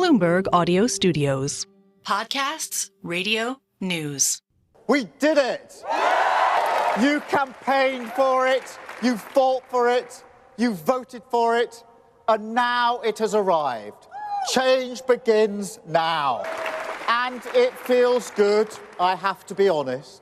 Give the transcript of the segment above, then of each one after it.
Bloomberg Audio Studios. Podcasts, radio, news. We did it! You campaigned for it, you fought for it, you voted for it, and now it has arrived. Change begins now. And it feels good, I have to be honest.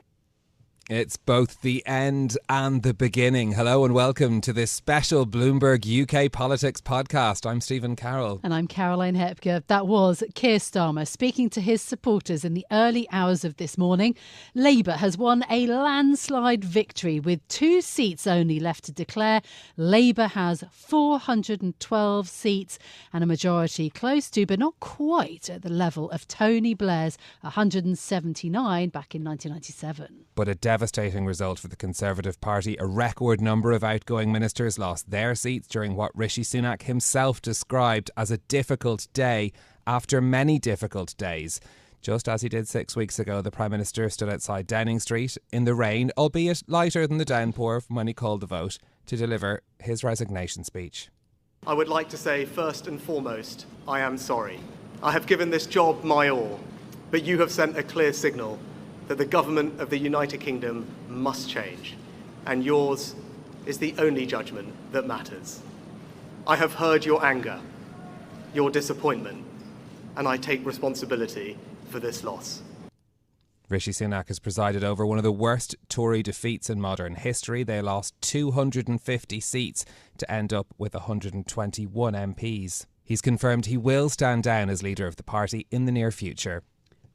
It's both the end and the beginning. Hello and welcome to this special Bloomberg UK Politics podcast. I'm Stephen Carroll. And I'm Caroline Hepker. That was Keir Starmer speaking to his supporters in the early hours of this morning. Labour has won a landslide victory with 2 seats only left to declare. Labour has 412 seats and a majority close to, but not quite at the level of Tony Blair's 179 back in 1997. But a devastating result for the Conservative Party. A record number of outgoing ministers lost their seats during what Rishi Sunak himself described as a difficult day after many difficult days. Just as he did 6 weeks ago, the Prime Minister stood outside Downing Street in the rain, albeit lighter than the downpour from when he called the vote, to deliver his resignation speech. I would like to say, first and foremost, I am sorry. I have given this job my all, but you have sent a clear signal that the government of the United Kingdom must change, and yours is the only judgment that matters. I have heard your anger, your disappointment, and I take responsibility for this loss. Rishi Sunak has presided over one of the worst Tory defeats in modern history. They lost 250 seats to end up with 121 MPs. He's confirmed he will stand down as leader of the party in the near future.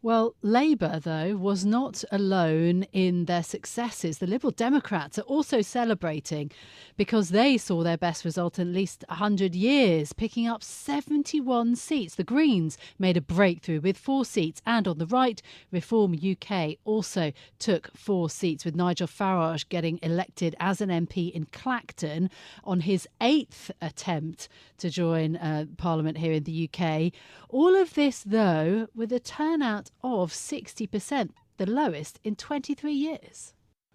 Well, Labour, though, was not alone in their successes. The Liberal Democrats are also celebrating because they saw their best result in at least 100 years, picking up 71 seats. The Greens made a breakthrough with 4 seats. And on the right, Reform UK also took 4 seats, with Nigel Farage getting elected as an MP in Clacton on his 8th attempt to join Parliament here in the UK. All of this, though, with a turnout of 60%, the lowest in 23 years.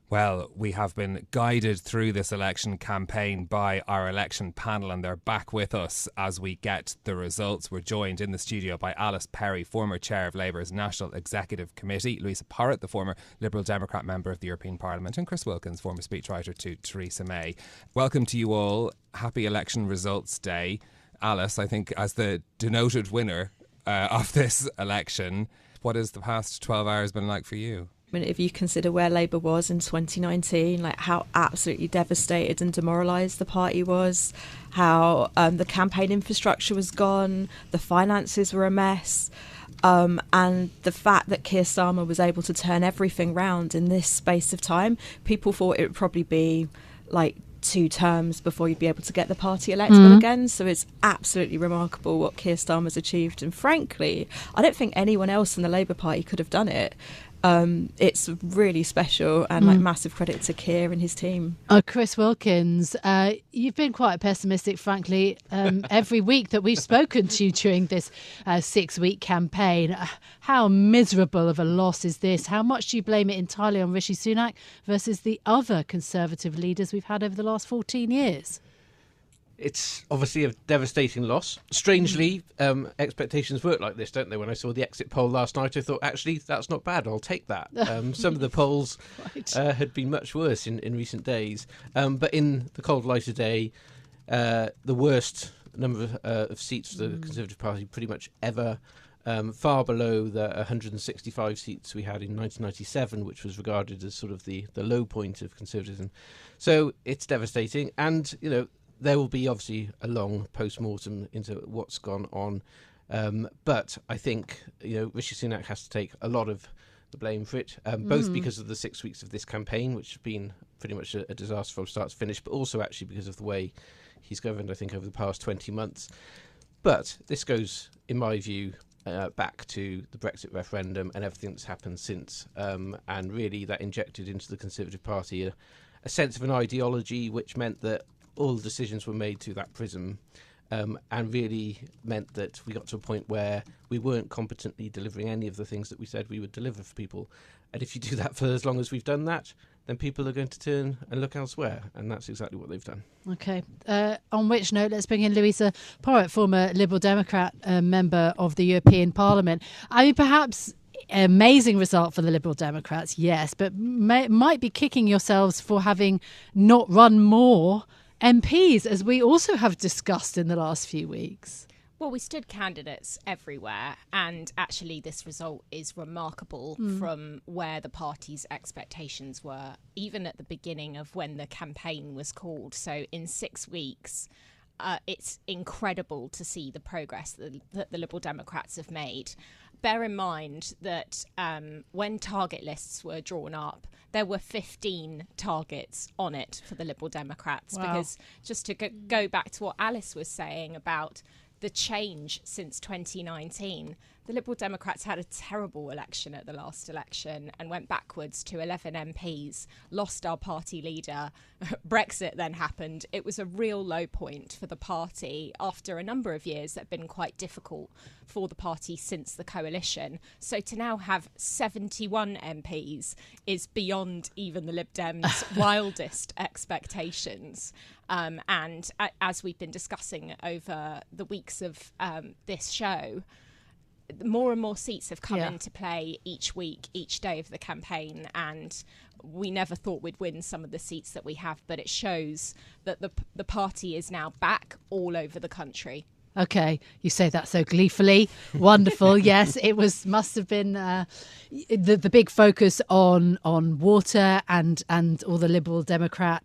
Well, we have been guided through this election campaign by our election panel, and they're back with us as we get the results. We're joined in the studio by Alice Perry, former chair of Labour's National Executive Committee, Luisa Porritt, the former Liberal Democrat member of the European Parliament, and Chris Wilkins, former speechwriter to Theresa May. Welcome to you all. Happy Election Results Day. Alice, I think as the denoted winner of this election, what has the past 12 hours been like for you? I mean, if you consider where Labour was in 2019, like how absolutely devastated and demoralised the party was, how the campaign infrastructure was gone, the finances were a mess, and the fact that Keir Starmer was able to turn everything round in this space of time, people thought it would probably be like 2 terms before you'd be able to get the party electable again. So it's absolutely remarkable what Keir Starmer's achieved. And frankly, I don't think anyone else in the Labour Party could have done it. It's really special and massive credit to Keir and his team. Chris Wilkins, you've been quite pessimistic, frankly, every week that we've spoken to you during this 6-week campaign. How miserable of a loss is this? How much do you blame it entirely on Rishi Sunak versus the other Conservative leaders we've had over the last 14 years? It's obviously a devastating loss. Strangely, expectations work like this, don't they? When I saw the exit poll last night, I thought, actually, that's not bad. I'll take that. Some of the polls had been much worse in recent days. But in the cold light of day, the worst number of seats for the Conservative Party pretty much ever, far below the 165 seats we had in 1997, which was regarded as sort of the low point of Conservatism. So it's devastating. And, you know, there will be obviously a long post-mortem into what's gone on. But I think, you know, Rishi Sunak has to take a lot of the blame for it, both because of the 6 weeks of this campaign, which have been pretty much a disaster from start to finish, but also actually because of the way he's governed, I think, over the past 20 months. But this goes, in my view, back to the Brexit referendum and everything that's happened since. And really that injected into the Conservative Party a sense of an ideology which meant that all the decisions were made through that prism, and really meant that we got to a point where we weren't competently delivering any of the things that we said we would deliver for people. And if you do that for as long as we've done that, then people are going to turn and look elsewhere. And that's exactly what they've done. OK. On which note, let's bring in Luisa Porritt, former Liberal Democrat member of the European Parliament. I mean, perhaps amazing result for the Liberal Democrats, yes, but might be kicking yourselves for having not run more MPs, as we also have discussed in the last few weeks. Well, we stood candidates everywhere, and actually this result is remarkable from where the party's expectations were, even at the beginning of when the campaign was called. So in 6 weeks, it's incredible to see the progress that the Liberal Democrats have made. Bear in mind that when target lists were drawn up, there were 15 targets on it for the Liberal Democrats. Wow. Because just to go back to what Alice was saying about the change since 2019, the Liberal Democrats had a terrible election at the last election and went backwards to 11 MPs, lost our party leader. Brexit then happened. It was a real low point for the party after a number of years that have been quite difficult for the party since the coalition. So to now have 71 MPs is beyond even the Lib Dems' wildest expectations. And as we've been discussing over the weeks of this show, more and more seats have come into play each week, each day of the campaign, and we never thought we'd win some of the seats that we have, but it shows that the party is now back all over the country. Okay, you say that so gleefully. Wonderful. Yes, it must have been the big focus on water and all the Liberal Democrat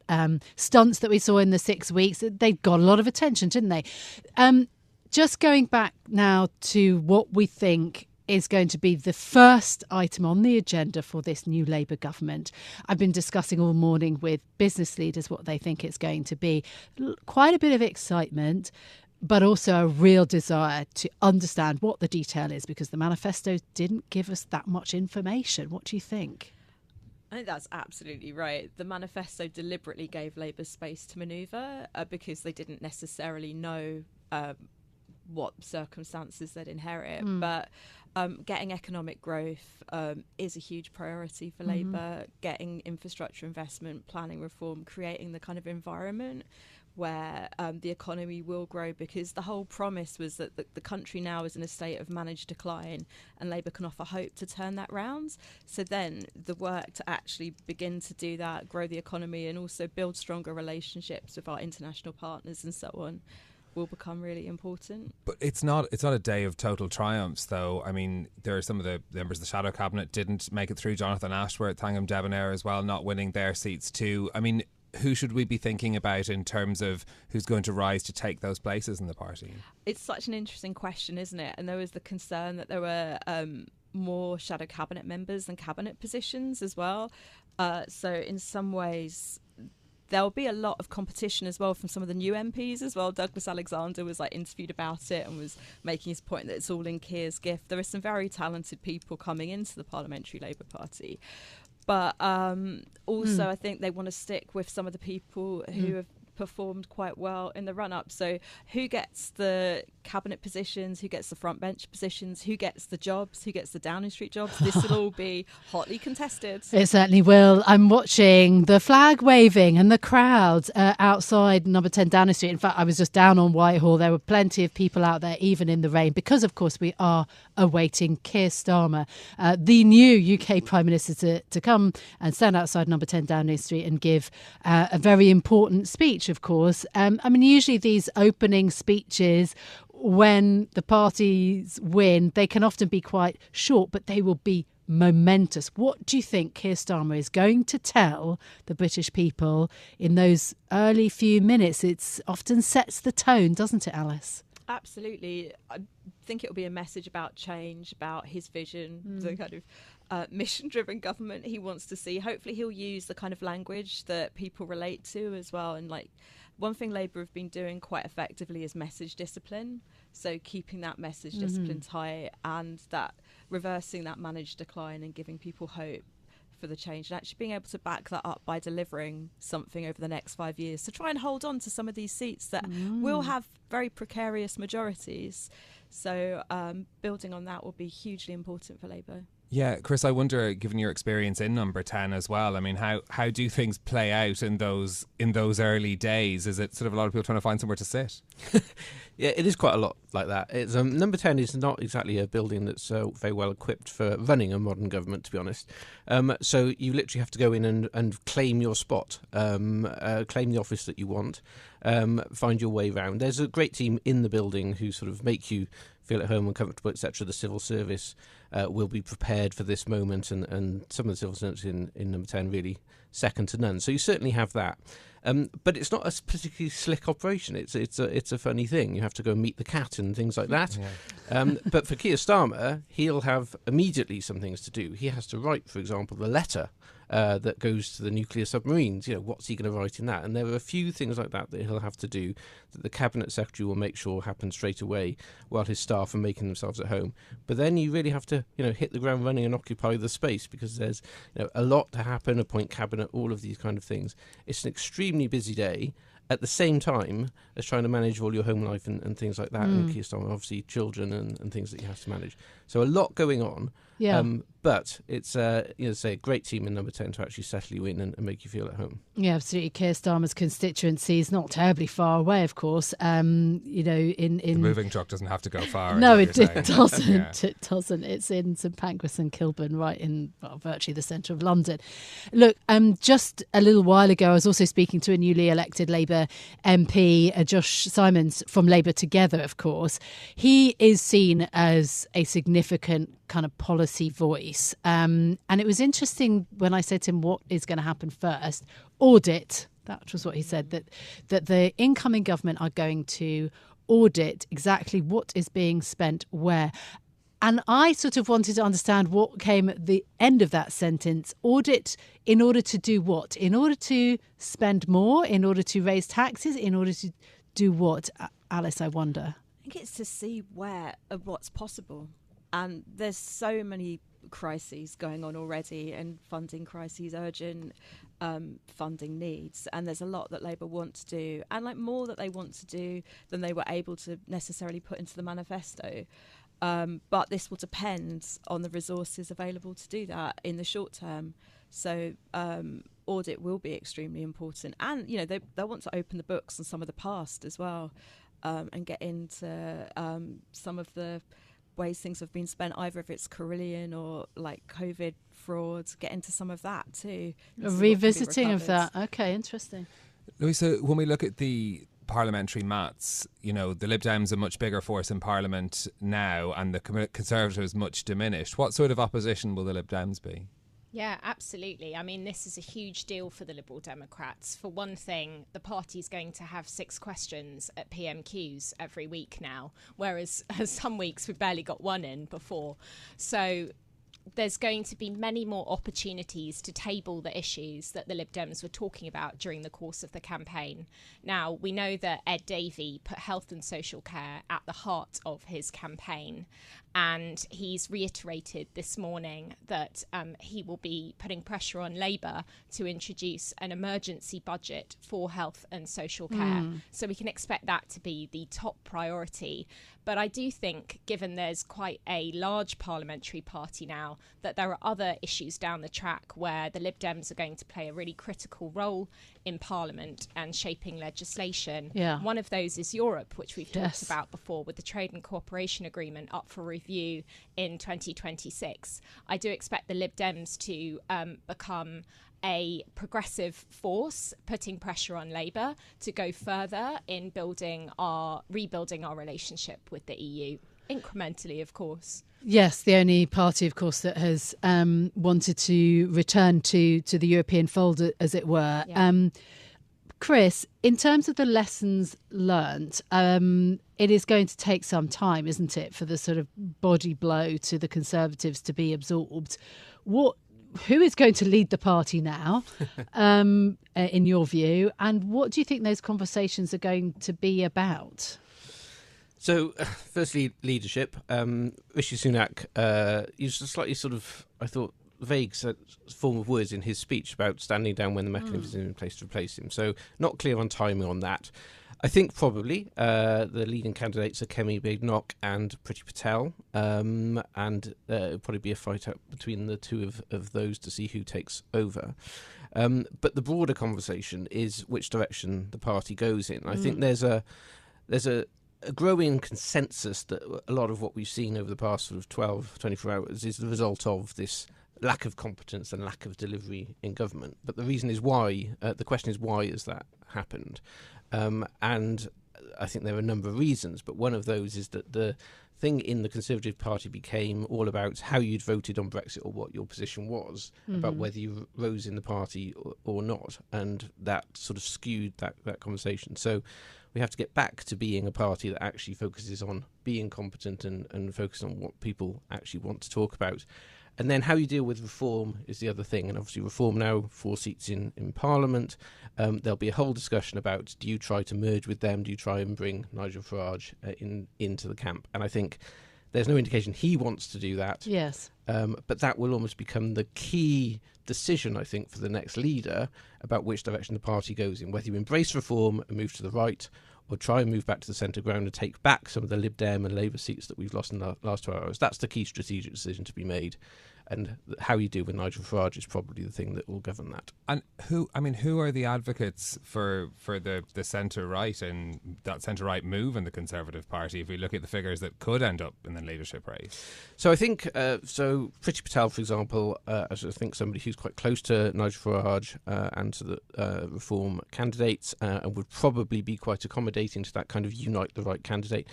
stunts that we saw in the 6 weeks. They got a lot of attention, didn't they? Just going back now to what we think is going to be the first item on the agenda for this new Labour government. I've been discussing all morning with business leaders what they think it's going to be. Quite a bit of excitement, but also a real desire to understand what the detail is, because the manifesto didn't give us that much information. What do you think? I think that's absolutely right. The manifesto deliberately gave Labour space to manoeuvre because they didn't necessarily know what circumstances they'd inherit. But getting economic growth is a huge priority for Labour. Getting infrastructure investment, planning reform, creating the kind of environment where the economy will grow, because the whole promise was that the country now is in a state of managed decline and Labour can offer hope to turn that round. So then the work to actually begin to do that, grow the economy and also build stronger relationships with our international partners and so on, will become really important. But it's not a day of total triumphs, though. I mean, there are some of the members of the shadow cabinet didn't make it through. Jonathan Ashworth, Thangam Debonair as well, not winning their seats too. I mean, who should we be thinking about in terms of who's going to rise to take those places in the party? It's such an interesting question, isn't it? And there was the concern that there were more shadow cabinet members than cabinet positions as well. So in some ways, there'll be a lot of competition as well from some of the new MPs as well. Douglas Alexander was interviewed about it and was making his point that it's all in Keir's gift. There are some very talented people coming into the Parliamentary Labour Party. But also I think they want to stick with some of the people who have performed quite well in the run-up. So who gets the cabinet positions, who gets the front bench positions, who gets the jobs, who gets the Downing Street jobs? This will all be hotly contested. It certainly will. I'm watching the flag waving and the crowds outside number 10 Downing Street. In fact, I was just down on Whitehall. There were plenty of people out there, even in the rain, because of course we are awaiting Keir Starmer, the new UK Prime Minister, to come and stand outside number 10 Downing Street and give a very important speech, of course. I mean, usually these opening speeches, when the parties win, they can often be quite short, but they will be momentous. What do you think Keir Starmer is going to tell the British people in those early few minutes? It often sets the tone, doesn't it, Alice? Absolutely. I think it will be a message about change, about his vision, the kind of mission-driven government he wants to see. Hopefully he'll use the kind of language that people relate to as well. And one thing Labour have been doing quite effectively is message discipline. So keeping that message discipline tight and that reversing that managed decline and giving people hope for the change, and actually being able to back that up by delivering something over the next 5 years to try and hold on to some of these seats that will have very precarious majorities. So building on that will be hugely important for Labour. Yeah, Chris, I wonder, given your experience in Number 10 as well, I mean, how do things play out in those early days? Is it sort of a lot of people trying to find somewhere to sit? Yeah, it is quite a lot like that. It's Number 10 is not exactly a building that's very well equipped for running a modern government, to be honest. So you literally have to go in and claim your spot, claim the office that you want, find your way around. There's a great team in the building who sort of make you feel at home and comfortable, etc. The civil service will be prepared for this moment, and some of the civil servants in Number 10 really second to none. So you certainly have that. But it's not a particularly slick operation. It's a funny thing. You have to go and meet the cat and things like that. Yeah. But for Keir Starmer, he'll have immediately some things to do. He has to write, for example, the letter that goes to the nuclear submarines. What's he going to write in that? And there are a few things like that he'll have to do that the Cabinet Secretary will make sure happen straight away while his staff are making themselves at home. But then you really have to, hit the ground running and occupy the space, because there's a lot to happen, appoint Cabinet, all of these kind of things. It's an extremely busy day at the same time as trying to manage all your home life and things like that. And Keir Starmer, obviously children and things that you have to manage. So a lot going on. Yeah. But it's say a great team in Number 10 to actually settle you in and make you feel at home. Yeah, absolutely. Keir Starmer's constituency is not terribly far away, of course. The moving truck doesn't have to go far. No, it doesn't. Yeah. It doesn't. It's in St Pancras and Kilburn, right in virtually the centre of London. Look, just a little while ago, I was also speaking to a newly elected Labour MP, Josh Simons from Labour Together, of course. He is seen as a significant kind of policy voice. And it was interesting when I said to him, what is going to happen first? Audit. That was what he said, that the incoming government are going to audit exactly what is being spent where. And I sort of wanted to understand what came at the end of that sentence. Audit in order to do what? In order to spend more? In order to raise taxes? In order to do what? Alice, I wonder. I think it's to see what's possible. And there's so many crises going on already, and funding crises, urgent funding needs. And there's a lot that Labour want to do, and more that they want to do than they were able to necessarily put into the manifesto. But this will depend on the resources available to do that in the short term. So audit will be extremely important. And, they want to open the books on some of the past as well, and get into some of the ways things have been spent, either if it's Carillion or COVID frauds, get into some of that too. A revisiting of that. Okay, interesting. Luisa, when we look at the parliamentary maths, the Lib Dems are a much bigger force in Parliament now, and the Conservatives much diminished. What sort of opposition will the Lib Dems be? Yeah, absolutely. I mean, this is a huge deal for the Liberal Democrats. For one thing, the party's going to have 6 questions at PMQs every week now, whereas some weeks we've barely got one in before. So there's going to be many more opportunities to table the issues that the Lib Dems were talking about during the course of the campaign. Now, we know that Ed Davey put health and social care at the heart of his campaign, and he's reiterated this morning that he will be putting pressure on Labour to introduce an emergency budget for health and social care. So we can expect that to be the top priority. But I do think, given there's quite a large parliamentary party now, that there are other issues down the track where the Lib Dems are going to play a really critical role in Parliament and shaping legislation. Yeah. One of those is Europe, which we've talked about before, with the Trade and Cooperation Agreement up for review in 2026. I do expect the Lib Dems to become a progressive force, putting pressure on Labour to go further in rebuilding our relationship with the EU, incrementally, of course. Yes, the only party, of course, that has wanted to return to the European fold, as it were. Yeah. Chris, in terms of the lessons learnt, it is going to take some time, isn't it, for the sort of body blow to the Conservatives to be absorbed. Who is going to lead the party now, in your view? And what do you think those conversations are going to be about? So, firstly, leadership. Rishi Sunak used a slightly sort of, I thought, vague form of words in his speech about standing down when the mechanism is in place to replace him. So, not clear on timing on that. I think probably the leading candidates are Kemi Badenoch and Priti Patel, and it'll probably be a fight out between the two of those to see who takes over. But the broader conversation is which direction the party goes in. I think there's a growing consensus that a lot of what we've seen over the past sort of 12, 24 hours is the result of this lack of competence and lack of delivery in government. But the reason is why, the question is why has that happened? And I think there are a number of reasons, but one of those is that the thing in the Conservative Party became all about how you'd voted on Brexit or what your position was, about whether you rose in the party or not, and that sort of skewed that conversation. So we have to get back to being a party that actually focuses on being competent and focus on what people actually want to talk about. And then how you deal with reform is the other thing. And obviously reform now, 4 seats in Parliament. There'll be a whole discussion about, do you try to merge with them? Do you try and bring Nigel Farage into the camp? And I think there's no indication he wants to do that. Yes. But that will almost become the key decision, I think, for the next leader about which direction the party goes in, whether you embrace reform and move to the right or try and move back to the centre ground and take back some of the Lib Dem and Labour seats that we've lost in the last 2 hours. That's the key strategic decision to be made. And how you deal with Nigel Farage is probably the thing that will govern that. And who are the advocates for the centre-right and that centre-right move in the Conservative Party if we look at the figures that could end up in the leadership race? So I think, Priti Patel, for example, as I think somebody who's quite close to Nigel Farage and to the Reform candidates and would probably be quite accommodating to that kind of unite the right candidate.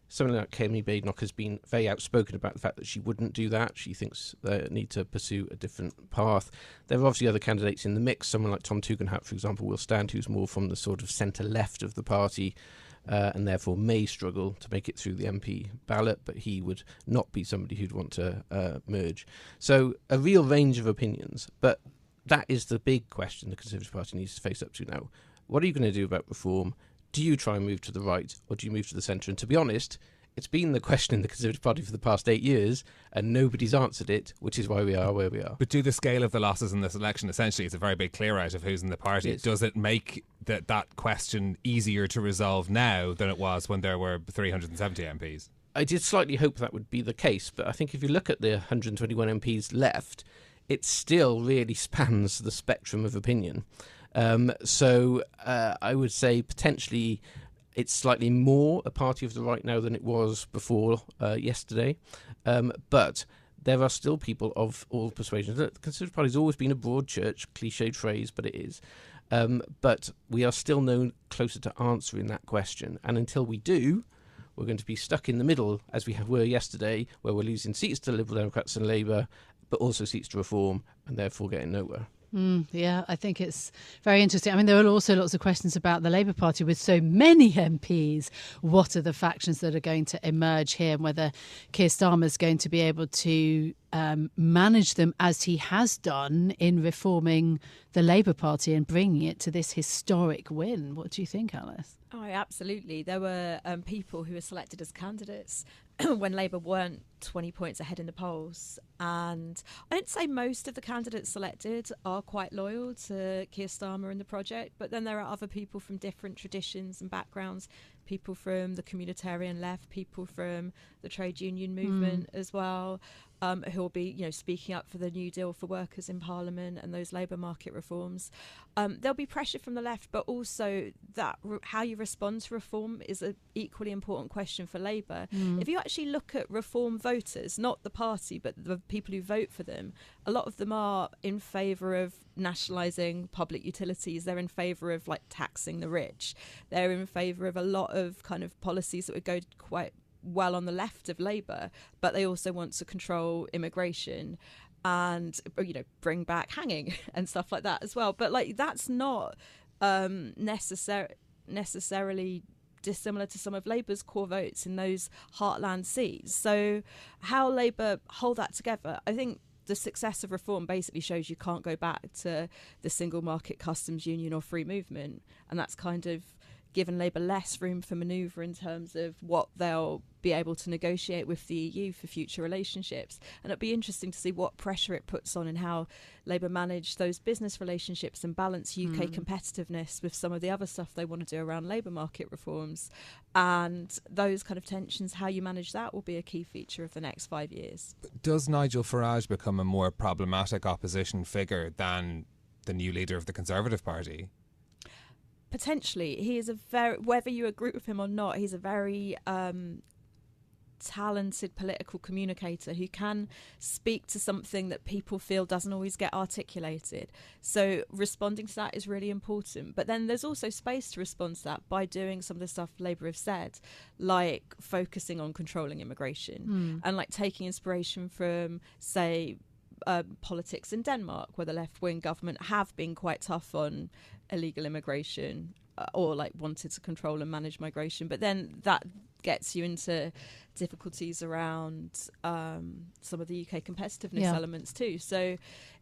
Something like Kemi Badenoch has been very outspoken about the fact that she wouldn't do that. She thinks they need to pursue a different path. There are obviously other candidates in the mix. Someone like Tom Tugendhat, for example, will stand, who's more from the sort of centre-left of the party and therefore may struggle to make it through the MP ballot, but he would not be somebody who'd want to merge. So a real range of opinions, but that is the big question the Conservative Party needs to face up to now. What are you going to do about reform? Do you try and move to the right or do you move to the centre? And to be honest, it's been the question in the Conservative Party for the past 8 years and nobody's answered it, which is why we are where we are. But do the scale of the losses in this election, essentially it's a very big clear out of who's in the party. Does it make that question easier to resolve now than it was when there were 370 MPs? I did slightly hope that would be the case, but I think if you look at the 121 MPs left, it still really spans the spectrum of opinion. So I would say potentially it's slightly more a party of the right now than it was before yesterday. But there are still people of all persuasions. The Conservative Party has always been a broad church, cliched phrase, but it is. But we are still no closer to answering that question. And until we do, we're going to be stuck in the middle, as we were yesterday, where we're losing seats to Liberal Democrats and Labour, but also seats to Reform, and therefore getting nowhere. Yeah, I think it's very interesting. I mean, there are also lots of questions about the Labour Party with so many MPs. What are the factions that are going to emerge here, and whether Keir Starmer is going to be able to manage them as he has done in reforming the Labour Party and bringing it to this historic win. What do you think, Alice? Oh, absolutely. There were people who were selected as candidates when Labour weren't 20 points ahead in the polls. And I'd say most of the candidates selected are quite loyal to Keir Starmer and the project, but then there are other people from different traditions and backgrounds, people from the communitarian left, people from the trade union movement as well, who will be, speaking up for the New Deal for workers in Parliament and those labour market reforms. There'll be pressure from the left, but also that how you respond to reform is an equally important question for Labour. If you actually look at reform voters, not the party, but the people who vote for them, a lot of them are in favour of nationalising public utilities. They're in favour of taxing the rich. They're in favour of a lot of kind of policies that would go quite well on the left of Labour, but they also want to control immigration and bring back hanging and stuff like that as well. But that's not necessarily dissimilar to some of Labour's core votes in those heartland seats. So how Labour hold that together, I think the success of reform basically shows you can't go back to the single market customs union or free movement, and that's kind of given Labour less room for manoeuvre in terms of what they'll be able to negotiate with the EU for future relationships. And it'll be interesting to see what pressure it puts on and how Labour manage those business relationships and balance UK competitiveness with some of the other stuff they want to do around labour market reforms. And those kind of tensions, how you manage that will be a key feature of the next 5 years. Does Nigel Farage become a more problematic opposition figure than the new leader of the Conservative Party? Potentially. He is whether you agree with him or not, he's a very talented political communicator who can speak to something that people feel doesn't always get articulated. So responding to that is really important. But then there's also space to respond to that by doing some of the stuff Labour have said, like focusing on controlling immigration and like taking inspiration from, say, politics in Denmark, where the left-wing government have been quite tough on illegal immigration or like wanted to control and manage migration. But then that gets you into difficulties around some of the UK competitiveness elements too. So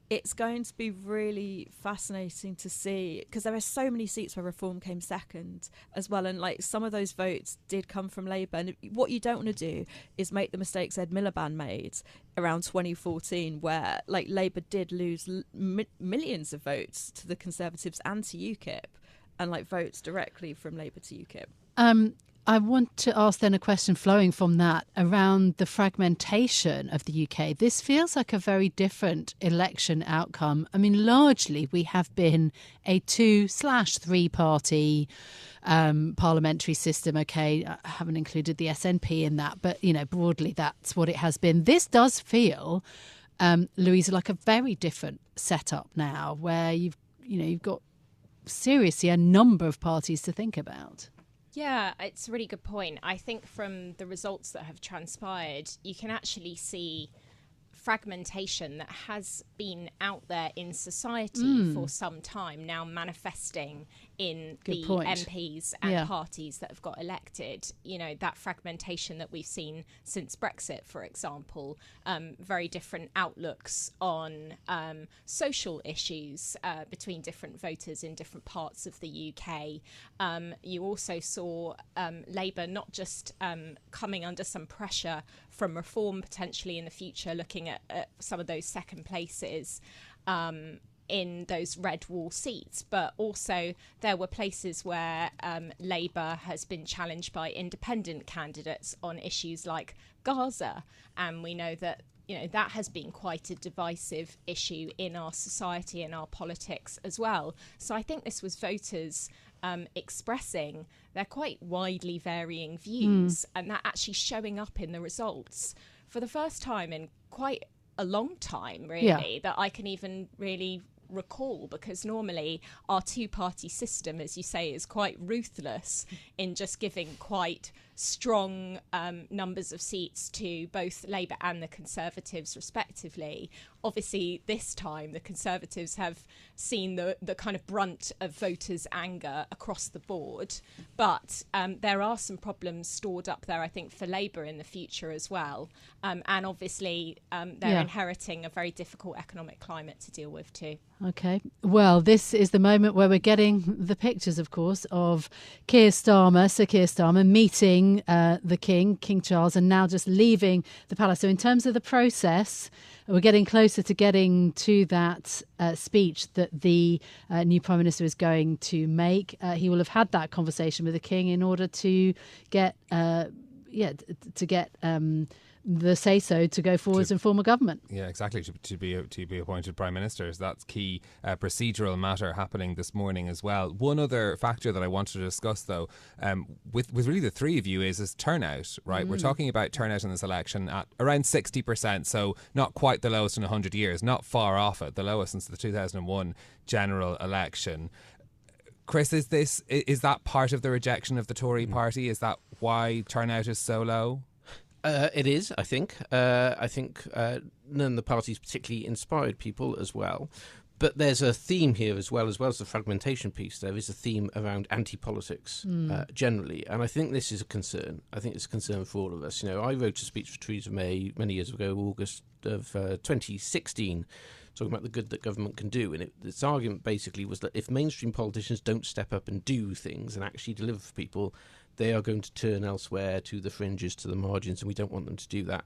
it's going to be really fascinating to see, because there are so many seats where reform came second as well, and like some of those votes did come from Labour. And what you don't want to do is make the mistakes Ed Miliband made around 2014, where like Labour did lose millions of votes to the Conservatives and to UKIP, and like votes directly from Labour to UKIP. I want to ask then a question flowing from that around the fragmentation of the UK. This feels like a very different election outcome. I mean, largely we have been a 2/3 party parliamentary system. Okay, I haven't included the SNP in that, but, you know, broadly that's what it has been. This does feel, Louisa, like a very different setup now, where you've got seriously a number of parties to think about. Yeah, it's a really good point. I think from the results that have transpired, you can actually see fragmentation that has been out there in society for some time now manifesting in the MPs and parties that have got elected. You know, that fragmentation that we've seen since Brexit, for example, very different outlooks on social issues between different voters in different parts of the UK. You also saw Labour not just coming under some pressure from reform potentially in the future, looking at some of those second places in those red wall seats, but also there were places where Labour has been challenged by independent candidates on issues like Gaza, and we know that that has been quite a divisive issue in our society and our politics as well. So I think this was voters expressing their quite widely varying views, and that actually showing up in the results for the first time in quite a long time, really, that I can even really recall, because normally our two-party system, as you say, is quite ruthless in just giving quite strong numbers of seats to both Labour and the Conservatives respectively. Obviously this time the Conservatives have seen the kind of brunt of voters' anger across the board, but there are some problems stored up there, I think, for Labour in the future as well, and obviously they're inheriting a very difficult economic climate to deal with too. Okay, well, this is the moment where we're getting the pictures, of course, of Keir Starmer meeting the King Charles, and now just leaving the palace. So in terms of the process, we're getting closer to getting to that speech that the new Prime Minister is going to make. He will have had that conversation with the King in order to get the say-so to go forwards and form a government. Yeah, exactly, to be appointed Prime Minister. So that's key procedural matter happening this morning as well. One other factor that I wanted to discuss, though, with really the three of you is turnout, right? We're talking about turnout in this election at around 60%, so not quite the lowest in 100 years, not far off it, the lowest since the 2001 general election. Chris, is that part of the rejection of the Tory party? Is that why turnout is so low? It is, I think. I think none of the parties particularly inspired people as well. But there's a theme here as well as the fragmentation piece. There is a theme around anti-politics generally. And I think this is a concern. I think it's a concern for all of us. I wrote a speech for Theresa May many years ago, August of 2016, talking about the good that government can do. And its argument basically was that if mainstream politicians don't step up and do things and actually deliver for people, they are going to turn elsewhere, to the fringes, to the margins, and we don't want them to do that.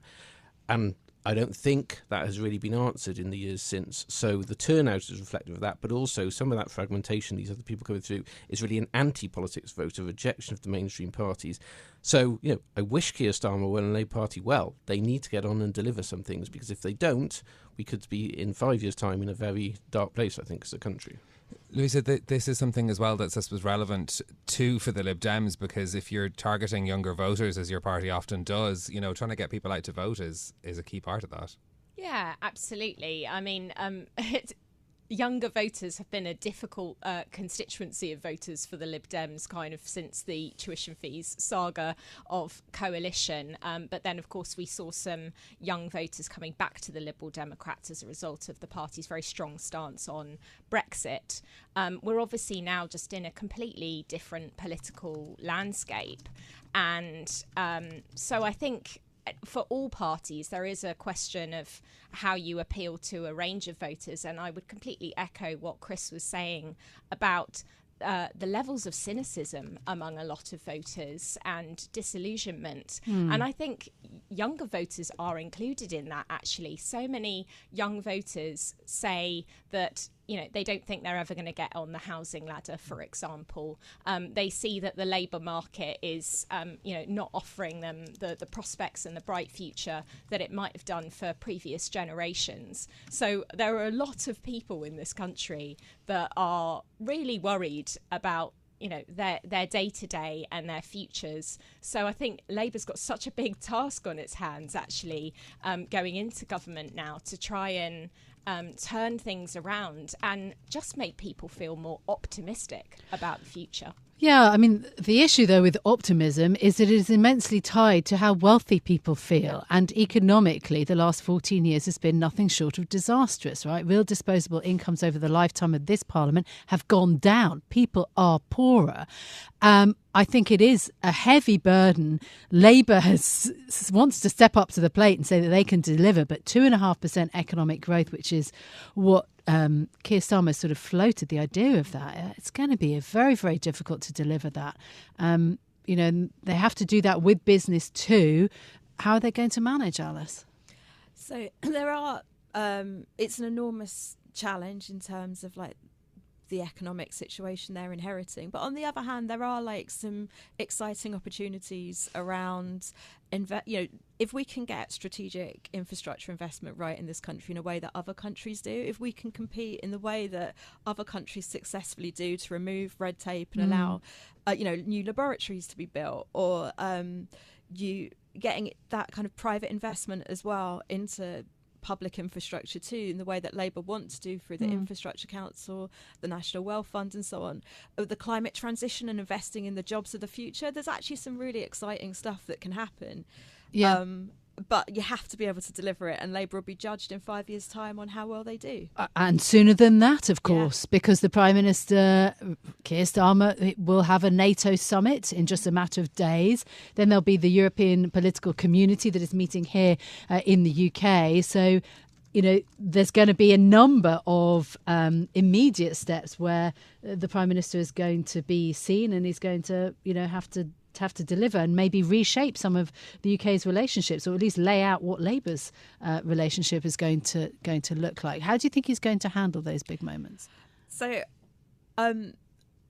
And I don't think that has really been answered in the years since. So the turnout is reflective of that, but also some of that fragmentation, these other people coming through, is really an anti-politics vote, a rejection of the mainstream parties. So, I wish Keir Starmer well and Labour Party well. They need to get on and deliver some things, because if they don't, we could be in 5 years' time in a very dark place, I think, as a country. Luisa, this is something as well that's, I suppose, relevant too for the Lib Dems, because if you're targeting younger voters, as your party often does, trying to get people out to vote is a key part of that. Yeah, absolutely. I mean, younger voters have been a difficult constituency of voters for the Lib Dems kind of since the tuition fees saga of coalition. But then, of course, we saw some young voters coming back to the Liberal Democrats as a result of the party's very strong stance on Brexit. We're obviously now just in a completely different political landscape. And so I think for all parties, there is a question of how you appeal to a range of voters. And I would completely echo what Chris was saying about the levels of cynicism among a lot of voters and disillusionment. And I think younger voters are included in that, actually. So many young voters say that they don't think they're ever going to get on the housing ladder, for example. They see that the labour market is, not offering them the prospects and the bright future that it might have done for previous generations. So there are a lot of people in this country that are really worried about their day-to-day and their futures. So I think Labour's got such a big task on its hands, actually, going into government now, to try and turn things around and just make people feel more optimistic about the future. Yeah, I mean, the issue, though, with optimism is that it is immensely tied to how wealthy people feel. And economically, the last 14 years has been nothing short of disastrous, right? Real disposable incomes over the lifetime of this parliament have gone down. People are poorer. I think it is a heavy burden. Labour wants to step up to the plate and say that they can deliver, but 2.5% economic growth, which is what Keir Starmer sort of floated the idea of that. It's going to be very, very difficult to deliver that. They have to do that with business too. How are they going to manage, Alice? So there are, it's an enormous challenge in terms of the economic situation they're inheriting. But on the other hand, there are some exciting opportunities around, if we can get strategic infrastructure investment right in this country in a way that other countries do, if we can compete in the way that other countries successfully do to remove red tape and allow, new laboratories to be built, or you getting that kind of private investment as well into public infrastructure too, in the way that Labour wants to do through the Infrastructure Council, the National Wealth Fund and so on, the climate transition and investing in the jobs of the future. There's actually some really exciting stuff that can happen. Yeah. But you have to be able to deliver it, and Labour will be judged in 5 years' time on how well they do. And sooner than that, of course, because the Prime Minister, Keir Starmer, will have a NATO summit in just a matter of days. Then there'll be the European political community that is meeting here in the UK. So, there's going to be a number of immediate steps where the Prime Minister is going to be seen and is going to, have to deliver and maybe reshape some of the UK's relationships, or at least lay out what Labour's relationship is going to look like. How do you think he's going to handle those big moments? So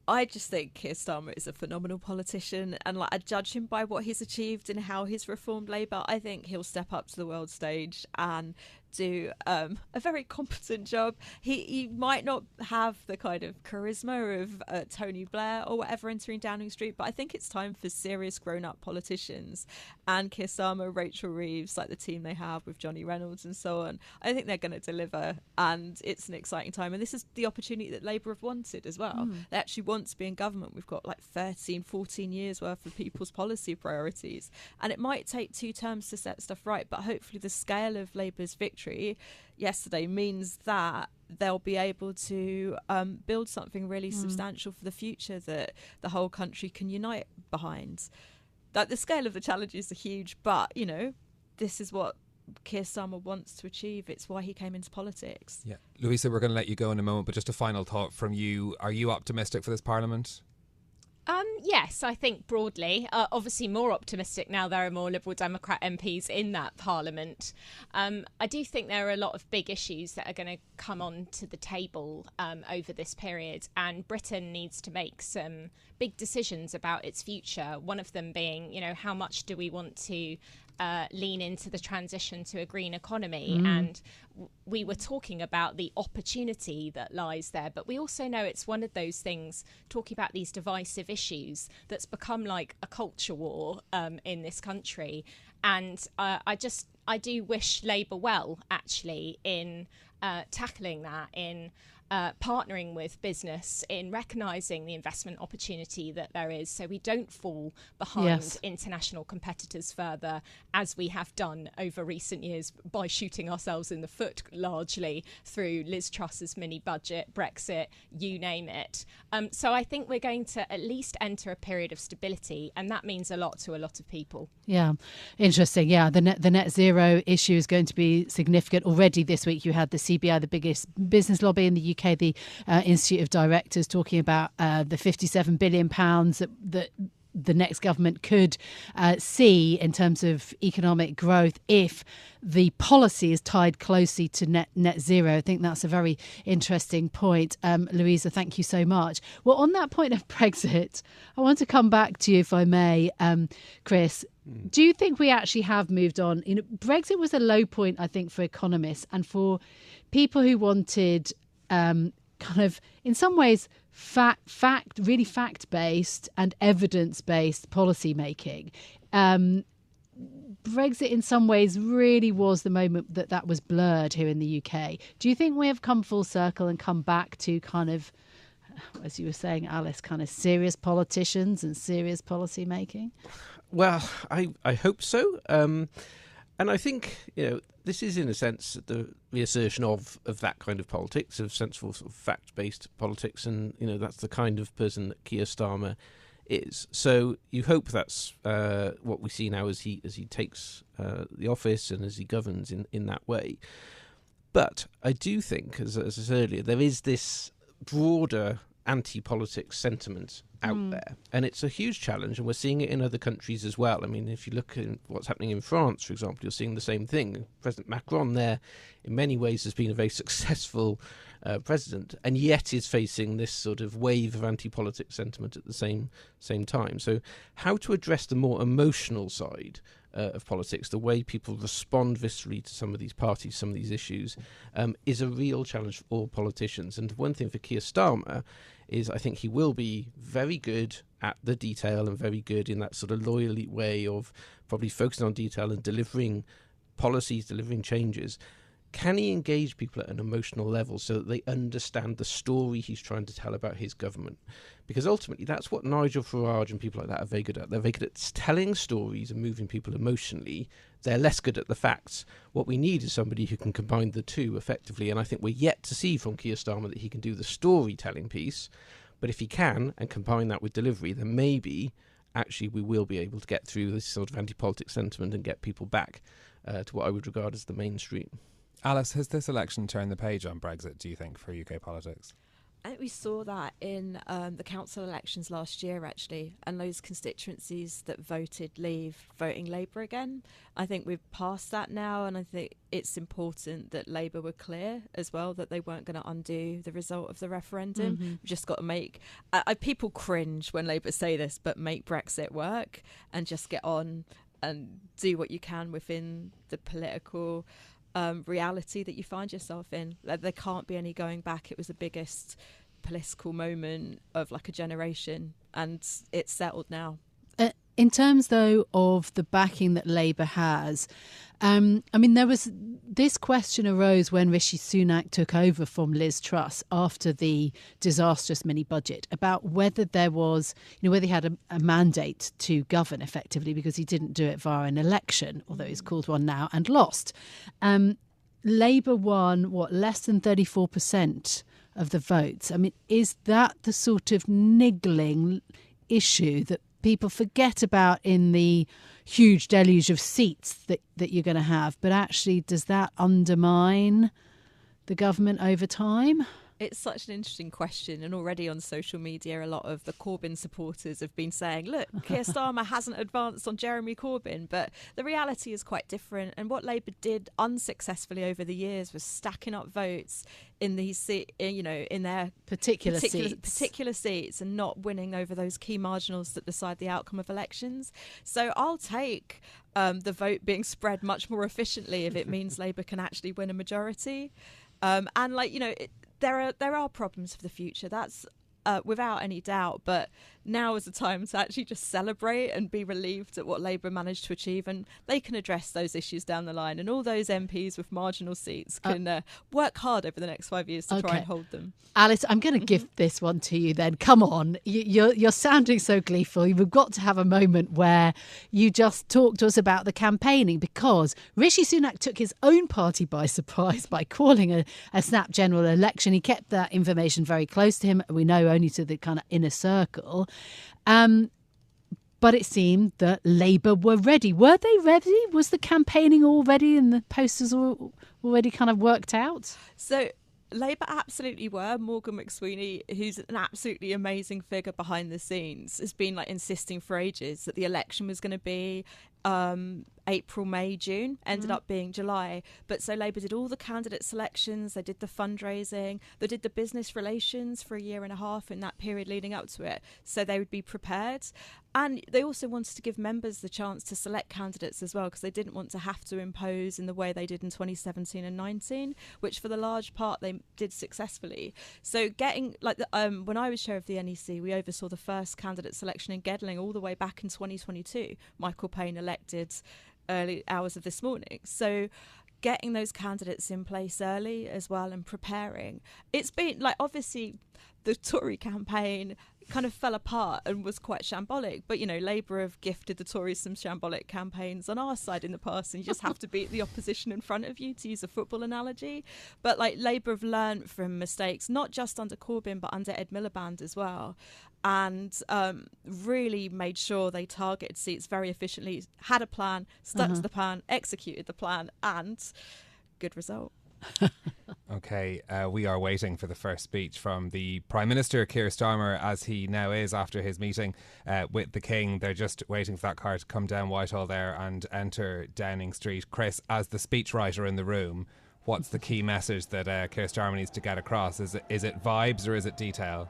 I just think Keir Starmer is a phenomenal politician, and I judge him by what he's achieved and how he's reformed Labour. I think he'll step up to the world stage and do a very competent job. He might not have the kind of charisma of Tony Blair or whatever entering Downing Street, but I think it's time for serious grown-up politicians. And Keir Starmer, Rachel Reeves, the team they have with Johnny Reynolds and so on, I think they're going to deliver, and it's an exciting time. And this is the opportunity that Labour have wanted as well. They actually want to be in government. We've got 13, 14 years worth of people's policy priorities, and it might take 2 terms to set stuff right, but hopefully the scale of Labour's victory yesterday means that they'll be able to build something really substantial for the future that the whole country can unite behind. The scale of the challenges are huge, but this is what Keir Starmer wants to achieve. It's why he came into politics. Yeah, Luisa, we're going to let you go in a moment, but just a final thought from you. Are you optimistic for this Parliament? Yes, I think broadly. Obviously more optimistic now there are more Liberal Democrat MPs in that Parliament. I do think there are a lot of big issues that are going to come on to the table over this period, and Britain needs to make some big decisions about its future. One of them being, how much do we want to lean into the transition to a green economy? And we were talking about the opportunity that lies there, but we also know it's one of those things, talking about these divisive issues, that's become like a culture war in this country. And I do wish Labour well, actually, in tackling that, in partnering with business, in recognising the investment opportunity that there is, so we don't fall behind international competitors further, as we have done over recent years by shooting ourselves in the foot largely through Liz Truss's mini budget, Brexit, you name it. So I think we're going to at least enter a period of stability, and that means a lot to a lot of people. Yeah, interesting. Yeah, the net zero issue is going to be significant. Already this week you had the CBI, the biggest business lobby in the UK, the Institute of Directors, talking about the £57 billion that the next government could see in terms of economic growth if the policy is tied closely to net zero. I think that's a very interesting point. Luisa, thank you so much. Well, on that point of Brexit, I want to come back to you, if I may, Chris. Do you think we actually have moved on? Brexit was a low point, I think, for economists and for people who wanted kind of, in some ways, really fact-based and evidence-based policy making. Brexit, in some ways, really was the moment that was blurred here in the UK. Do you think we have come full circle and come back to kind of, as you were saying, Alice, kind of serious politicians and serious policy making? Well, I hope so. And I think, this is in a sense the reassertion of that kind of politics, of sensible sort of fact-based politics. And, that's the kind of person that Keir Starmer is. So you hope that's what we see now as he takes the office and as he governs in that way. But I do think, as I said earlier, there is this broader anti-politics sentiment out there, and it's a huge challenge, and we're seeing it in other countries as well. I mean, if you look at what's happening in France, for example, you're seeing the same thing. President Macron there in many ways has been a very successful president, and yet is facing this sort of wave of anti-politics sentiment at the same time. So how to address the more emotional side of politics, the way people respond viscerally to some of these parties, some of these issues, is a real challenge for all politicians. And one thing for Keir Starmer is I think he will be very good at the detail and very good in that sort of lawyerly way of probably focusing on detail and delivering policies, delivering changes. Can he engage people at an emotional level so that they understand the story he's trying to tell about his government? Because ultimately that's what Nigel Farage and people like that are very good at. They're very good at telling stories and moving people emotionally. They're less good at the facts. What we need is somebody who can combine the two effectively, and I think we're yet to see from Keir Starmer that he can do the storytelling piece. But if he can, and combine that with delivery, then maybe actually we will be able to get through this sort of anti-politics sentiment and get people back to what I would regard as the mainstream. Alice, has this election turned the page on Brexit, do you think, for UK politics? I think we saw that in the council elections last year, actually, and those constituencies that voted Leave voting Labour again. I think we've passed that now, and I think it's important that Labour were clear as well that they weren't going to undo the result of the referendum. We've just got to make... people cringe when Labour say this, but make Brexit work and just get on and do what you can within the political... reality that you find yourself in. There can't be any going back. It was the biggest political moment of like a generation, and it's settled now. In terms, though, of the backing that Labour has, there was this question arose when Rishi Sunak took over from Liz Truss after the disastrous mini budget about whether there was, whether he had a mandate to govern effectively, because he didn't do it via an election, although he's called one now, and lost. Labour won, less than 34% of the votes. I mean, is that the sort of niggling issue that people forget about in the huge deluge of seats that you're going to have. But actually, does that undermine the government over time? It's such an interesting question, and already on social media a lot of the Corbyn supporters have been saying, look, Keir Starmer hasn't advanced on Jeremy Corbyn, but the reality is quite different. And what Labour did unsuccessfully over the years was stacking up votes in these, in their particular seats, and not winning over those key marginals that decide the outcome of elections. So I'll take the vote being spread much more efficiently if it means Labour can actually win a majority. There are problems for the future. That's without any doubt. But now is the time to actually just celebrate and be relieved at what Labour managed to achieve, and they can address those issues down the line. And all those MPs with marginal seats can work hard over the next 5 years to try and hold them. Alice, I'm going to give this one to you then. Come on. You're sounding so gleeful. You've got to have a moment where you just talk to us about the campaigning, because Rishi Sunak took his own party by surprise by calling a snap general election. He kept that information very close to him. We know only to the kind of inner circle. But it seemed that Labour were ready. Were they ready? Was the campaigning all ready and the posters already kind of worked out? So Labour absolutely were. Morgan McSweeney, who's an absolutely amazing figure behind the scenes, has been insisting for ages that the election was going to be April, May, June, ended up being July. But so Labour did all the candidate selections, they did the fundraising, they did the business relations for a year and a half in that period leading up to it, so they would be prepared. And they also wanted to give members the chance to select candidates as well, because they didn't want to have to impose in the way they did in 2017 and 19, which for the large part they did successfully. So getting, when I was chair of the NEC, we oversaw the first candidate selection in Gedling all the way back in 2022. Michael Payne elected early hours of this morning. So getting those candidates in place early as well and preparing. It's been obviously the Tory campaign kind of fell apart and was quite shambolic, but Labour have gifted the Tories some shambolic campaigns on our side in the past, and you just have to beat the opposition in front of you, to use a football analogy. But Labour have learned from mistakes, not just under Corbyn but under Ed Miliband as well, and really made sure they targeted seats very efficiently, had a plan, stuck to the plan, executed the plan, and good result. OK, we are waiting for the first speech from the Prime Minister, Keir Starmer, as he now is after his meeting with the King. They're just waiting for that car to come down Whitehall there and enter Downing Street. Chris, as the speechwriter in the room, what's the key message that Keir Starmer needs to get across? Is it vibes or is it detail?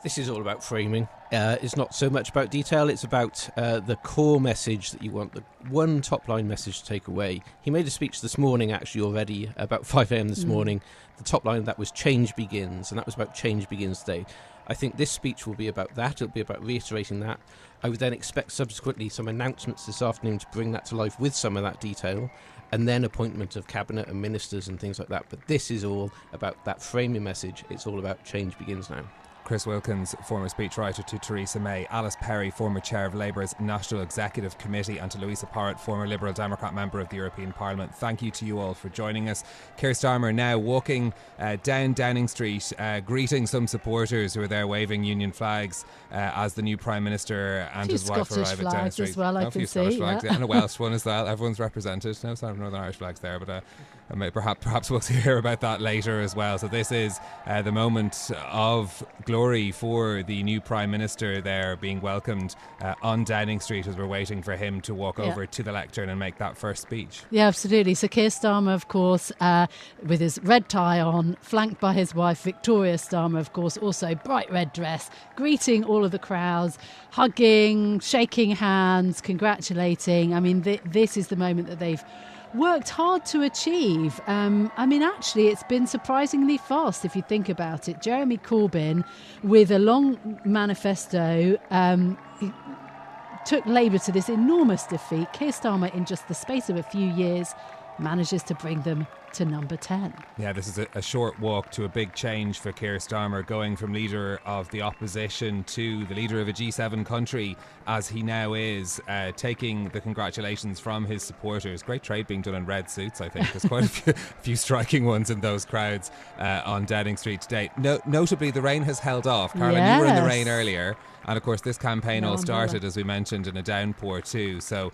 This is all about framing. It's not so much about detail. It's about the core message that you want, the one top-line message to take away. He made a speech this morning, actually, already, about 5 a.m. this morning. The top line of that was change begins, and that was about change begins today. I think this speech will be about that. It'll be about reiterating that. I would then expect subsequently some announcements this afternoon to bring that to life with some of that detail, and then appointment of cabinet and ministers and things like that. But this is all about that framing message. It's all about change begins now. Chris Wilkins, former speechwriter to Theresa May, Alice Perry, former chair of Labour's National Executive Committee, and to Luisa Porritt, former Liberal Democrat member of the European Parliament. Thank you to you all for joining us. Keir Starmer now walking down Downing Street, greeting some supporters who are there waving union flags as the new Prime Minister and his wife arrive at Downing Street. As well, I can see, flags, and a Welsh one as well. Everyone's represented. No sign of Northern Irish flags there, but perhaps we'll hear about that later as well. So this is the moment of glory for the new Prime Minister there, being welcomed on Downing Street as we're waiting for him to walk over to the lectern and make that first speech. Yeah, absolutely. So Keir Starmer, of course, with his red tie on, flanked by his wife Victoria Starmer, of course, also bright red dress, greeting all of the crowds, hugging, shaking hands, congratulating. I mean, this is the moment that they've worked hard to achieve. Actually, it's been surprisingly fast if you think about it. Jeremy Corbyn, with a long manifesto, took Labour to this enormous defeat. Keir Starmer, in just the space of a few years, manages to bring them to number 10. Yeah, this is a short walk to a big change for Keir Starmer, going from leader of the opposition to the leader of a G7 country, as he now is, taking the congratulations from his supporters. Great trade being done in red suits, I think. There's quite a few striking ones in those crowds on Downing Street today. Notably, the rain has held off. Caroline, you were in the rain earlier. And of course, this campaign all started, as we mentioned, in a downpour too. So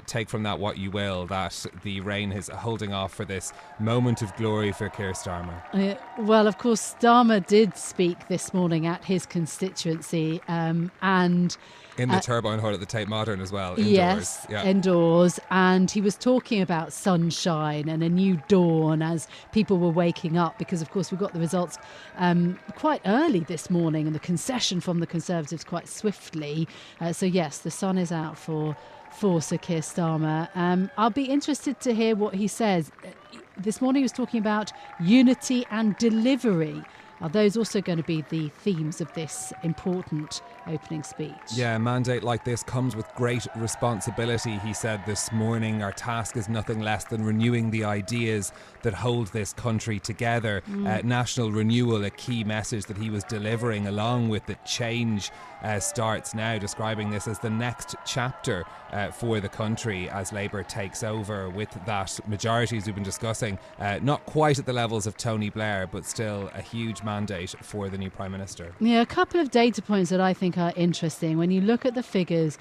take from that what you will, that the rain is holding off for this moment of glory for Keir Starmer. Well, of course, Starmer did speak this morning at his constituency and in the turbine hall at the Tate Modern as well, indoors. Yes, indoors. And he was talking about sunshine and a new dawn as people were waking up, because, of course, we got the results quite early this morning and the concession from the Conservatives quite swiftly. So, yes, the sun is out for Sir Keir Starmer. I'll be interested to hear what he says. This morning he was talking about unity and delivery. Are those also going to be the themes of this important opening speech? Yeah, a mandate like this comes with great responsibility, he said this morning. Our task is nothing less than renewing the ideas that hold this country together. National renewal, a key message that he was delivering, along with the change starts now, describing this as the next chapter for the country as Labour takes over with that majority, as we've been discussing, not quite at the levels of Tony Blair, but still a huge mandate for the new Prime Minister. Yeah, a couple of data points that I think are interesting. When you look at the figures,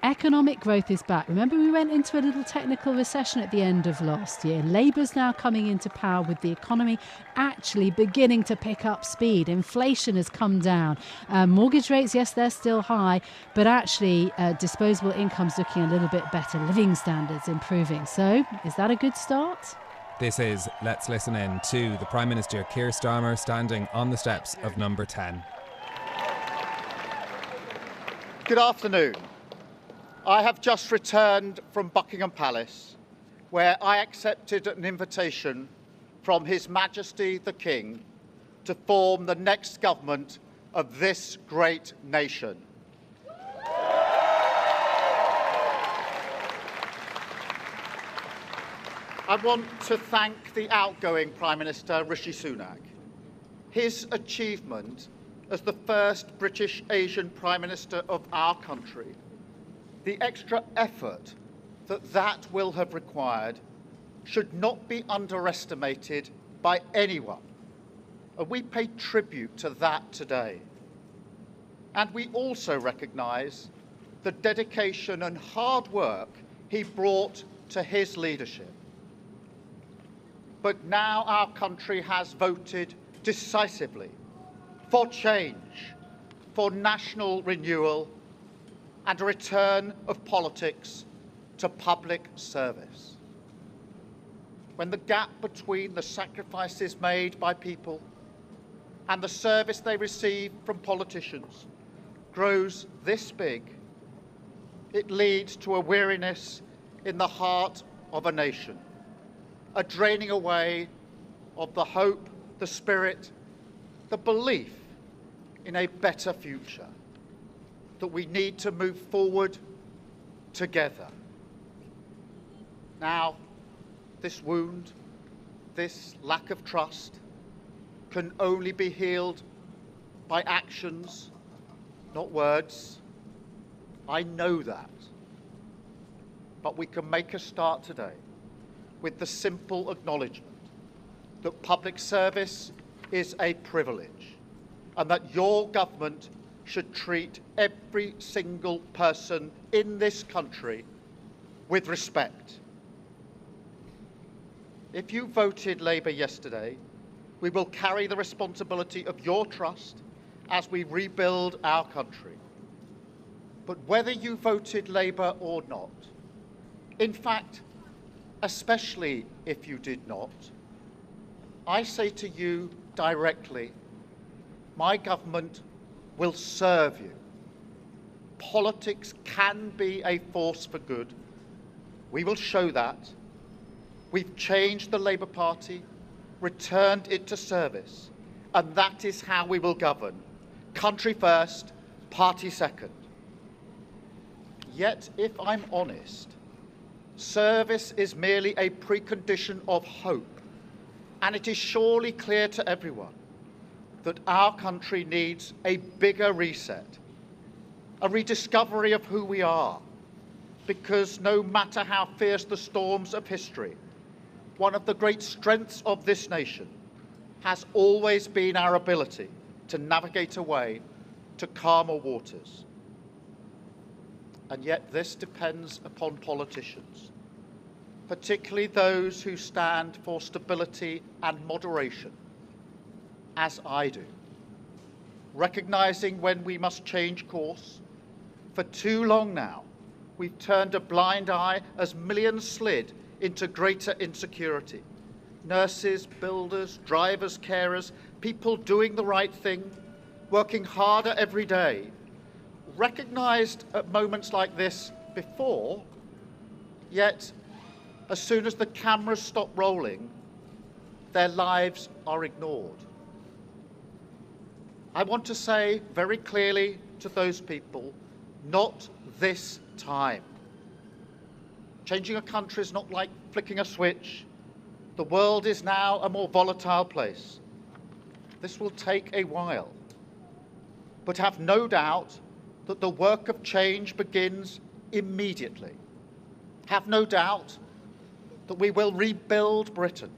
economic growth is back. Remember, we went into a little technical recession at the end of last year. Labour's now coming into power with the economy actually beginning to pick up speed. Inflation has come down. Mortgage rates, yes, they're still high, but actually disposable income's looking a little bit better. Living standards improving. So, is that a good start? This is Let's Listen In to the Prime Minister, Keir Starmer, standing on the steps of number 10. Good afternoon. I have just returned from Buckingham Palace, where I accepted an invitation from His Majesty the King to form the next government of this great nation. I want to thank the outgoing Prime Minister, Rishi Sunak. His achievement as the first British Asian Prime Minister of our country, the extra effort that will have required, should not be underestimated by anyone. And we pay tribute to that today. And we also recognise the dedication and hard work he brought to his leadership. But now our country has voted decisively for change, for national renewal, and a return of politics to public service. When the gap between the sacrifices made by people and the service they receive from politicians grows this big, it leads to a weariness in the heart of a nation, a draining away of the hope, the spirit, the belief in a better future, that we need to move forward together. Now, this wound, this lack of trust, can only be healed by actions, not words. I know that. But we can make a start today with the simple acknowledgement that public service is a privilege and that your government should treat every single person in this country with respect. If you voted Labour yesterday, we will carry the responsibility of your trust as we rebuild our country. But whether you voted Labour or not, in fact, especially if you did not, I say to you directly, my government will serve you. Politics can be a force for good. We will show that. We've changed the Labour Party, returned it to service, and that is how we will govern. Country first, party second. Yet, if I'm honest, Service is merely a precondition of hope, and it is surely clear to everyone that our country needs a bigger reset, a rediscovery of who we are, because no matter how fierce the storms of history, one of the great strengths of this nation has always been our ability to navigate a way to calmer waters. And yet this depends upon politicians, particularly those who stand for stability and moderation, as I do, recognising when we must change course. For too long now, we've turned a blind eye as millions slid into greater insecurity. Nurses, builders, drivers, carers, people doing the right thing, working harder every day, recognised at moments like this before, yet as soon as the cameras stop rolling, their lives are ignored. I want to say very clearly to those people, not this time. Changing a country is not like flicking a switch. The world is now a more volatile place. This will take a while. But have no doubt that the work of change begins immediately. Have no doubt that we will rebuild Britain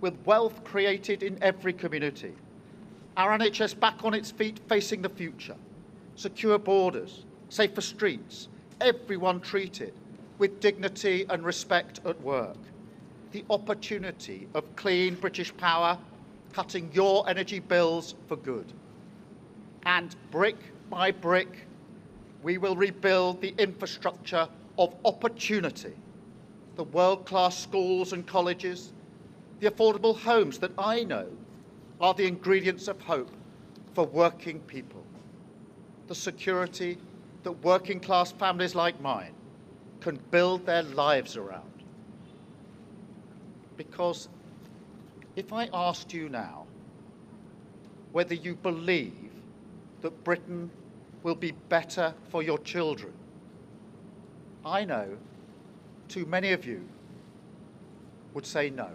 with wealth created in every community, our NHS back on its feet facing the future, secure borders, safer streets, everyone treated with dignity and respect at work, the opportunity of clean British power cutting your energy bills for good. And brick by brick, we will rebuild the infrastructure of opportunity, the world-class schools and colleges, the affordable homes that I know are the ingredients of hope for working people, the security that working-class families like mine can build their lives around. Because if I asked you now whether you believe that Britain will be better for your children, I know too many of you would say no.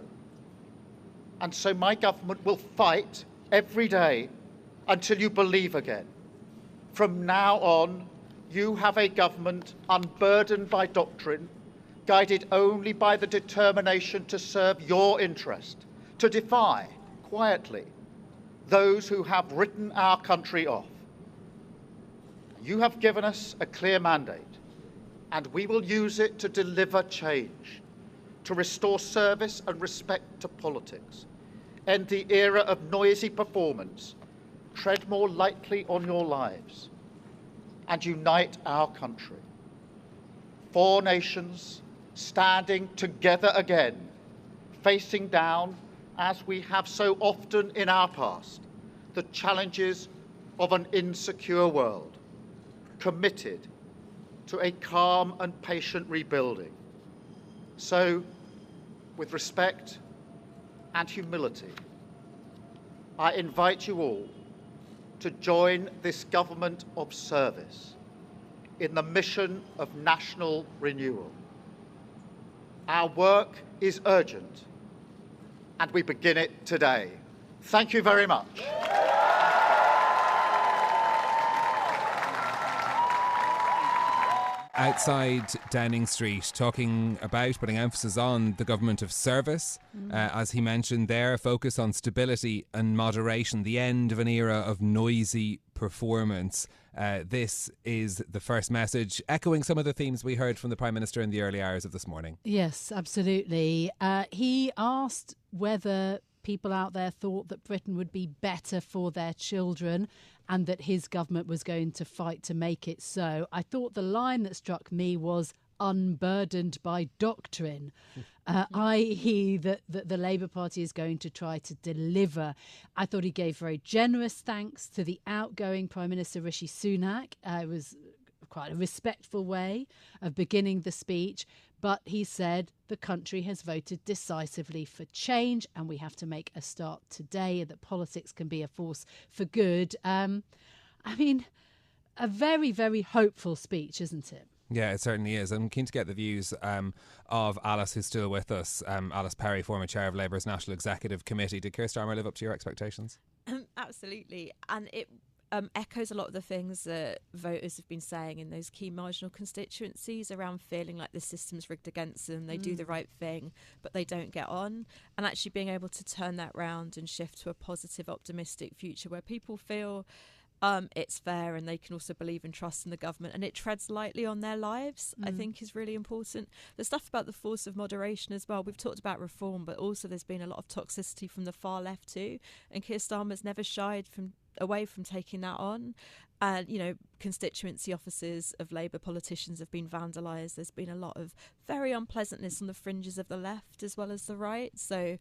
And so my government will fight every day until you believe again. From now on, you have a government unburdened by doctrine, guided only by the determination to serve your interest, to defy, quietly, those who have written our country off. You have given us a clear mandate, and we will use it to deliver change, to restore service and respect to politics, end the era of noisy performance, tread more lightly on your lives, and unite our country. 4 nations standing together again, facing down, as we have so often in our past, the challenges of an insecure world, committed to a calm and patient rebuilding. So, with respect and humility, I invite you all to join this government of service in the mission of national renewal. Our work is urgent, and we begin it today. Thank you very much. Outside Downing Street, talking about, putting emphasis on the government of service, as he mentioned there, focus on stability and moderation, the end of an era of noisy performance. This is the first message, echoing some of the themes we heard from the Prime Minister in the early hours of this morning. Yes, absolutely. He asked whether people out there thought that Britain would be better for their children and that his government was going to fight to make it so. I thought the line that struck me was unburdened by doctrine, i.e. that the Labour Party is going to try to deliver. I thought he gave very generous thanks to the outgoing Prime Minister Rishi Sunak. It was quite a respectful way of beginning the speech. But he said the country has voted decisively for change and we have to make a start today, and that politics can be a force for good. I mean, a very, very hopeful speech, isn't it? Yeah, it certainly is. I'm keen to get the views of Alice, who's still with us. Alice Perry, former chair of Labour's National Executive Committee. Did Keir Starmer live up to your expectations? Absolutely. And it echoes a lot of the things that voters have been saying in those key marginal constituencies around feeling like the system's rigged against them. They do the right thing, but they don't get on. And actually being able to turn that round and shift to a positive, optimistic future where people feel it's fair and they can also believe and trust in the government and it treads lightly on their lives, I think is really important. The stuff about the force of moderation as well, we've talked about reform, but also there's been a lot of toxicity from the far left too, and Keir Starmer's never shied away from taking that on. And, you know, constituency offices of Labour politicians have been vandalised. There's been a lot of very unpleasantness on the fringes of the left as well as the right. So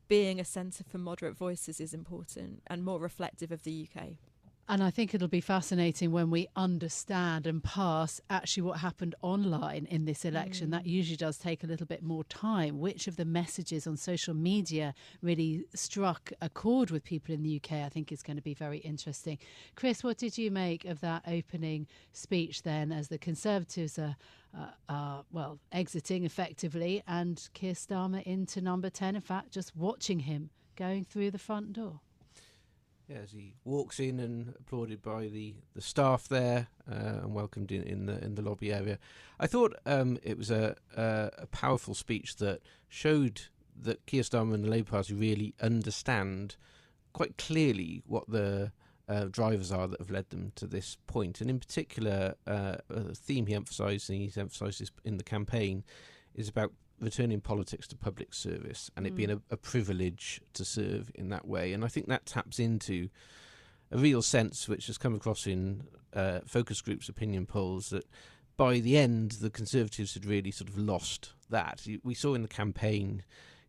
being a centre for moderate voices is important and more reflective of the UK. And I think it'll be fascinating when we understand and pass actually what happened online in this election. That usually does take a little bit more time. Which of the messages on social media really struck a chord with people in the UK, I think is going to be very interesting. Chris, what did you make of that opening speech then, as the Conservatives are exiting effectively and Keir Starmer into number 10, in fact, just watching him going through the front door? Yeah, as he walks in and applauded by the staff there and welcomed in the lobby area. I thought it was a powerful speech that showed that Keir Starmer and the Labour Party really understand quite clearly what the drivers are that have led them to this point. And in particular, a theme he's emphasised this in the campaign, is about returning politics to public service and it being a privilege to serve in that way. And I think that taps into a real sense which has come across in focus groups, opinion polls, that by the end the Conservatives had really sort of lost that. We saw in the campaign,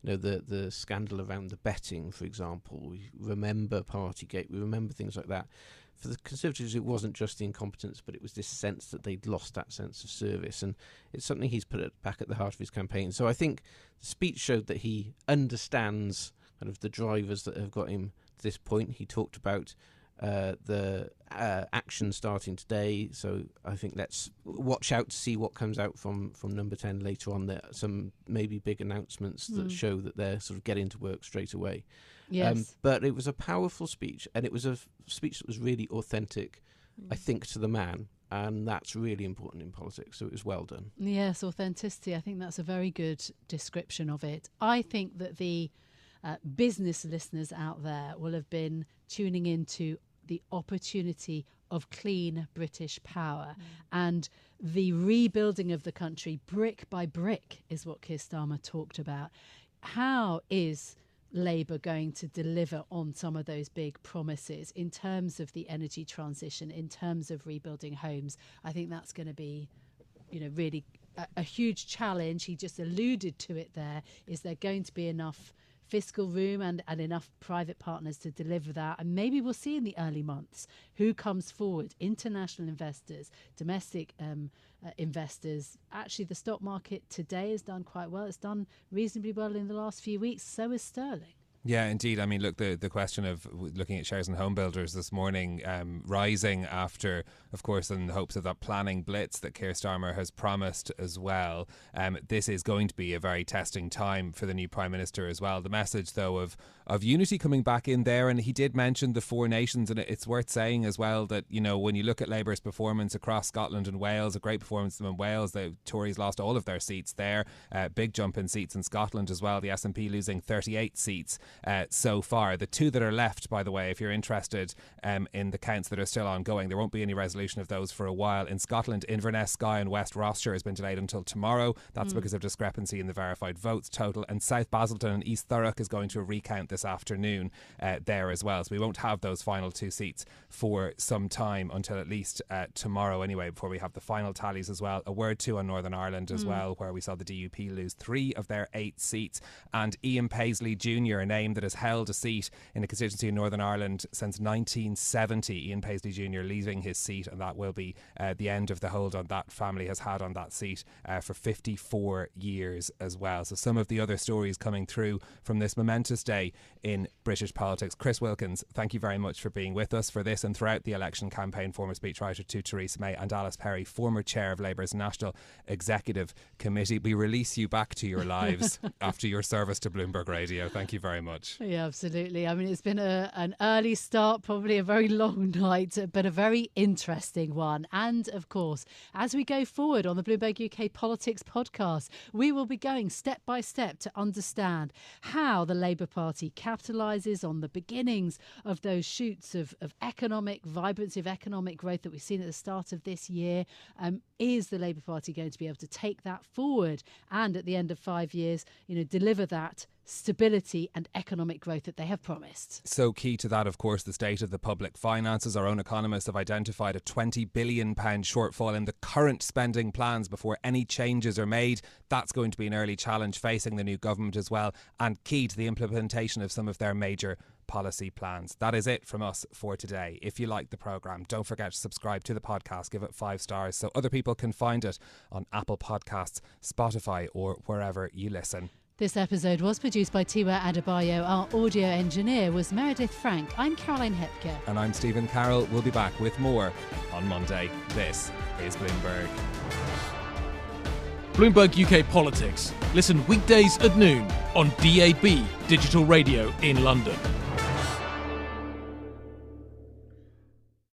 you know, the scandal around the betting, for example. We remember Partygate, we remember things like that. For the Conservatives, it wasn't just the incompetence, but it was this sense that they'd lost that sense of service. And it's something he's put back at the heart of his campaign. So I think the speech showed that he understands kind of the drivers that have got him to this point. He talked about the action starting today. So I think let's watch out to see what comes out from number 10 later on. There are some maybe big announcements that show that they're sort of getting to work straight away. Yes. But it was a powerful speech, and it was a speech that was really authentic, I think, to the man. And that's really important in politics. So it was well done. Yes, authenticity. I think that's a very good description of it. I think that the business listeners out there will have been tuning into the opportunity of clean British power and the rebuilding of the country brick by brick is what Keir Starmer talked about. How is Labour going to deliver on some of those big promises in terms of the energy transition, in terms of rebuilding homes? I think that's going to be, you know, really a huge challenge. He just alluded to it there. Is there going to be enough fiscal room and enough private partners to deliver that? And maybe we'll see in the early months who comes forward, international investors, domestic investors. Actually, the stock market today has done quite well. It's done reasonably well in the last few weeks. So is sterling. Yeah, indeed. I mean, look, the question of looking at shares in home builders this morning rising after, of course, in the hopes of that planning blitz that Keir Starmer has promised as well. This is going to be a very testing time for the new Prime Minister as well. The message, though, of unity coming back in there, and he did mention the four nations, and it's worth saying as well that, you know, when you look at Labour's performance across Scotland and Wales, a great performance in Wales, the Tories lost all of their seats there, big jump in seats in Scotland as well, the SNP losing 38 seats so far. The two that are left, by the way, if you're interested in the counts that are still ongoing, there won't be any resolution of those for a while. In Scotland, Inverness, Skye and West Rossshire has been delayed until tomorrow. That's because of discrepancy in the verified votes total. And South Basildon and East Thurrock is going to recount this afternoon there as well. So we won't have those final two seats for some time, until at least tomorrow anyway, before we have the final tallies as well. A word too on Northern Ireland as well, where we saw the DUP lose 3 of their 8 seats. And Ian Paisley Jr., an name that has held a seat in a constituency in Northern Ireland since 1970. Ian Paisley Jr. leaving his seat, and that will be the end of the hold on that family has had on that seat for 54 years as well. So some of the other stories coming through from this momentous day in British politics. Chris Wilkins, thank you very much for being with us for this and throughout the election campaign. Former speechwriter to Theresa May, and Alice Perry, former chair of Labour's National Executive Committee. We release you back to your lives after your service to Bloomberg Radio. Thank you very much. Yeah, absolutely. I mean, it's been an early start, probably a very long night, but a very interesting one. And of course, as we go forward on the Bloomberg UK Politics podcast, we will be going step by step to understand how the Labour Party capitalises on the beginnings of those shoots of economic vibrancy, of economic growth that we've seen at the start of this year. Is the Labour Party going to be able to take that forward and at the end of 5 years, deliver that stability and economic growth that they have promised? So key to that, of course, the state of the public finances. Our own economists have identified a £20 billion shortfall in the current spending plans before any changes are made. That's going to be an early challenge facing the new government as well, and key to the implementation of some of their major policy plans. That is it from us for today. If you like the programme, don't forget to subscribe to the podcast, give it 5 stars so other people can find it on Apple Podcasts, Spotify or wherever you listen. This episode was produced by Tiwa Adebayo. Our audio engineer was Meredith Frank. I'm Caroline Hepker. And I'm Stephen Carroll. We'll be back with more on Monday. This is Bloomberg. Bloomberg UK Politics. Listen weekdays at noon on DAB Digital Radio in London.